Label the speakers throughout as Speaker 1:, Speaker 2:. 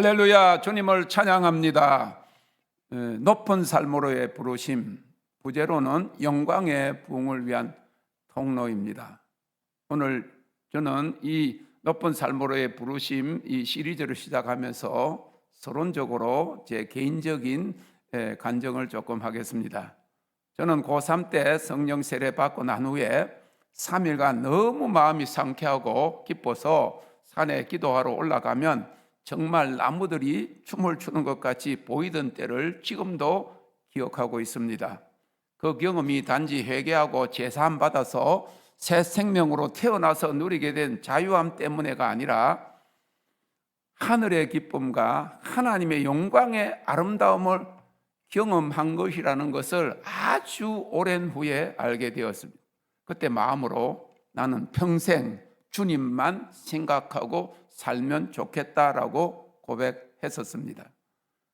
Speaker 1: 할렐루야, 주님을 찬양합니다. 높은 삶으로의 부르심, 부제로는 영광의 부흥을 위한 통로입니다. 오늘 저는 이 높은 삶으로의 부르심 이 시리즈를 시작하면서 서론적으로 제 개인적인 간증을 조금 하겠습니다. 저는 고3 때 성령 세례 받고 난 후에 3일간 너무 마음이 상쾌하고 기뻐서 산에 기도하러 올라가면 정말 나무들이 춤을 추는 것 같이 보이던 때를 지금도 기억하고 있습니다. 그 경험이 단지 회개하고 제사함 받아서 새 생명으로 태어나서 누리게 된 자유함 때문에가 아니라 하늘의 기쁨과 하나님의 영광의 아름다움을 경험한 것이라는 것을 아주 오랜 후에 알게 되었습니다. 그때 마음으로 나는 평생 주님만 생각하고 살면 좋겠다라고 고백했었습니다.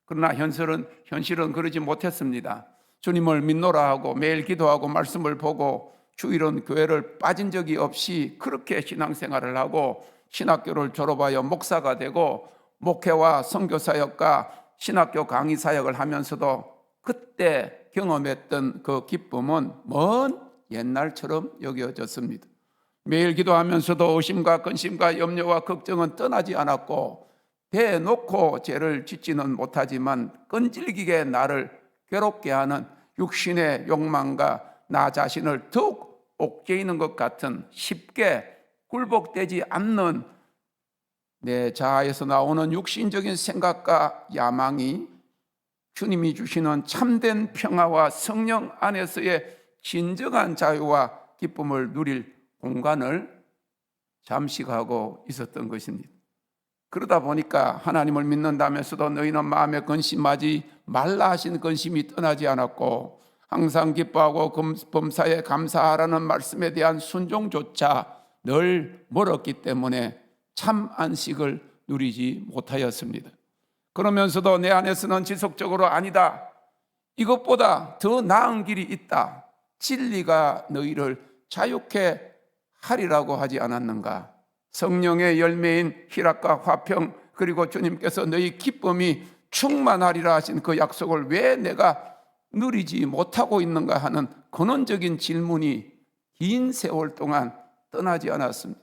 Speaker 1: 그러나 현실은 그러지 못했습니다. 주님을 믿노라 하고 매일 기도하고 말씀을 보고 주일은 교회를 빠진 적이 없이 그렇게 신앙생활을 하고 신학교를 졸업하여 목사가 되고 목회와 선교사역과 신학교 강의 사역을 하면서도 그때 경험했던 그 기쁨은 먼 옛날처럼 여겨졌습니다. 매일 기도하면서도 의심과 근심과 염려와 걱정은 떠나지 않았고 대놓고 죄를 짓지는 못하지만 끈질기게 나를 괴롭게 하는 육신의 욕망과 나 자신을 더욱 옥죄이는 것 같은 쉽게 굴복되지 않는 내 자아에서 나오는 육신적인 생각과 야망이 주님이 주시는 참된 평화와 성령 안에서의 진정한 자유와 기쁨을 누릴 공간을 잠식하고 있었던 것입니다. 그러다 보니까 하나님을 믿는다면서도 너희는 마음에 근심하지 말라 하신 근심이 떠나지 않았고 항상 기뻐하고 범사에 감사하라는 말씀에 대한 순종조차 늘 멀었기 때문에 참 안식을 누리지 못하였습니다. 그러면서도 내 안에서는 지속적으로 아니다, 이것보다 더 나은 길이 있다, 진리가 너희를 자유케 하리라고 하지 않았는가? 성령의 열매인 희락과 화평 그리고 주님께서 너희 기쁨이 충만하리라 하신 그 약속을 왜 내가 누리지 못하고 있는가 하는 근원적인 질문이 긴 세월 동안 떠나지 않았습니다.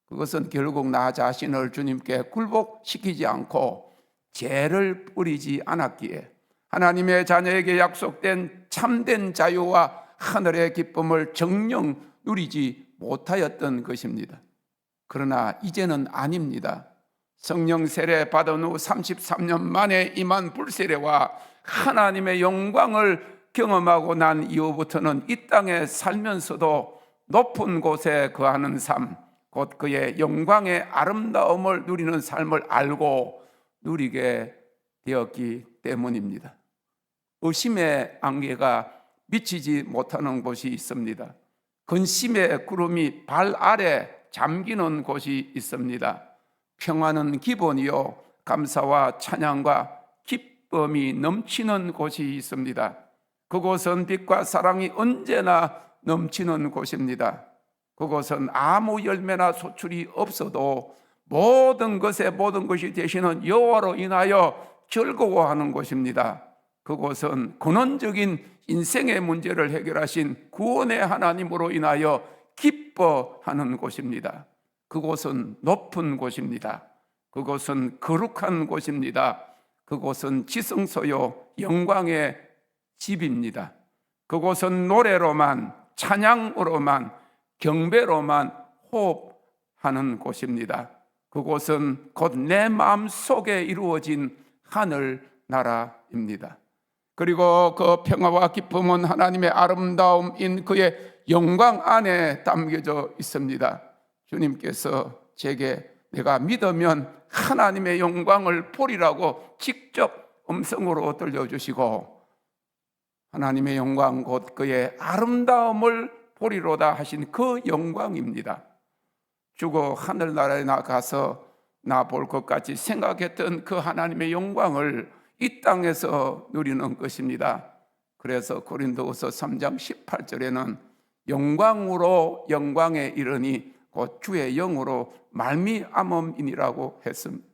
Speaker 1: 그것은 결국 나 자신을 주님께 굴복시키지 않고 죄를 뿌리지 않았기에 하나님의 자녀에게 약속된 참된 자유와 하늘의 기쁨을 정녕 누리지 못하였던 것입니다. 그러나 이제는 아닙니다. 성령 세례 받은 후 33년 만에 임한 불세례와 하나님의 영광을 경험하고 난 이후부터는 이 땅에 살면서도 높은 곳에 거하는 삶, 곧 그의 영광의 아름다움을 누리는 삶을 알고 누리게 되었기 때문입니다. 의심의 안개가 미치지 못하는 곳이 있습니다. 근심의 구름이 발 아래 잠기는 곳이 있습니다. 평화는 기본이요 감사와 찬양과 기쁨이 넘치는 곳이 있습니다. 그곳은 빛과 사랑이 언제나 넘치는 곳입니다. 그곳은 아무 열매나 소출이 없어도 모든 것이 되시는 여호와로 인하여 즐거워하는 곳입니다. 그곳은 근원적인 인생의 문제를 해결하신 구원의 하나님으로 인하여 기뻐하는 곳입니다. 그곳은 높은 곳입니다. 그곳은 거룩한 곳입니다. 그곳은 지성소요 영광의 집입니다. 그곳은 노래로만, 찬양으로만, 경배로만 호흡하는 곳입니다. 그곳은 곧 내 마음 속에 이루어진 하늘 나라입니다. 그리고 그 평화와 기쁨은 하나님의 아름다움인 그의 영광 안에 담겨져 있습니다. 주님께서 제게 내가 믿으면 하나님의 영광을 보리라고 직접 음성으로 들려주시고 하나님의 영광 곧 그의 아름다움을 보리로다 하신 그 영광입니다. 죽어 하늘나라에 나가서 나 볼 것 같이 생각했던 그 하나님의 영광을 이 땅에서 누리는 것입니다. 그래서 고린도후서 3장 18절에는 영광으로 영광에 이르니 곧 주의 영으로 말미암음이니라고 했습니다.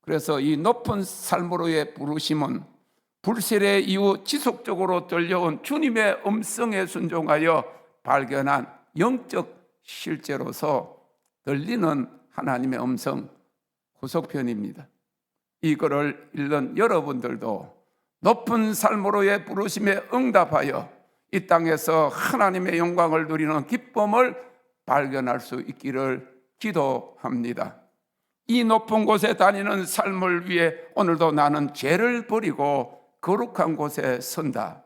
Speaker 1: 그래서 이 높은 삶으로의 부르심은 불세례 이후 지속적으로 들려온 주님의 음성에 순종하여 발견한 영적 실제로서 들리는 하나님의 음성 후속편입니다. 이 글을 읽는 여러분들도 높은 삶으로의 부르심에 응답하여 이 땅에서 하나님의 영광을 누리는 기쁨을 발견할 수 있기를 기도합니다. 이 높은 곳에 다니는 삶을 위해 오늘도 나는 죄를 버리고 거룩한 곳에 선다.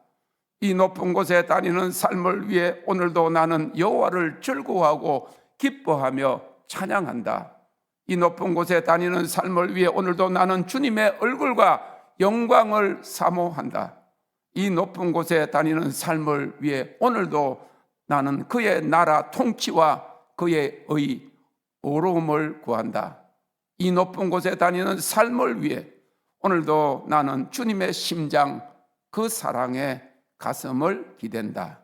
Speaker 1: 이 높은 곳에 다니는 삶을 위해 오늘도 나는 여호와를 즐거워하고 기뻐하며 찬양한다. 이 높은 곳에 다니는 삶을 위해 오늘도 나는 주님의 얼굴과 영광을 사모한다. 이 높은 곳에 다니는 삶을 위해 오늘도 나는 그의 나라 통치와 그의 의로움을 구한다. 이 높은 곳에 다니는 삶을 위해 오늘도 나는 주님의 심장, 그 사랑의 가슴을 기댄다.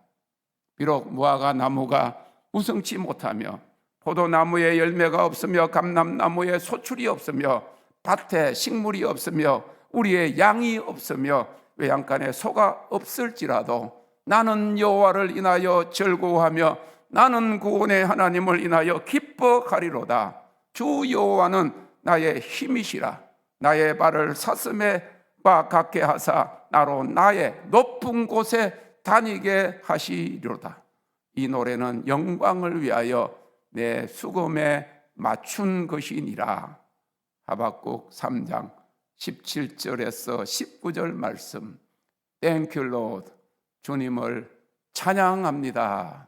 Speaker 1: 비록 무화과 나무가 우성치 못하며 포도나무에 열매가 없으며 감람나무에 소출이 없으며 밭에 식물이 없으며 우리의 양이 없으며 외양간에 소가 없을지라도 나는 여호와를 인하여 즐거워하며 나는 구원의 하나님을 인하여 기뻐하리로다. 주 여호와는 나의 힘이시라. 나의 발을 사슴에 가깝게 하사 나로 나의 높은 곳에 다니게 하시리로다. 이 노래는 영광을 위하여 내 수금에 맞춘 것이니라. 하박국 3장 17절에서 19절 말씀. Thank you, Lord. 주님을 찬양합니다.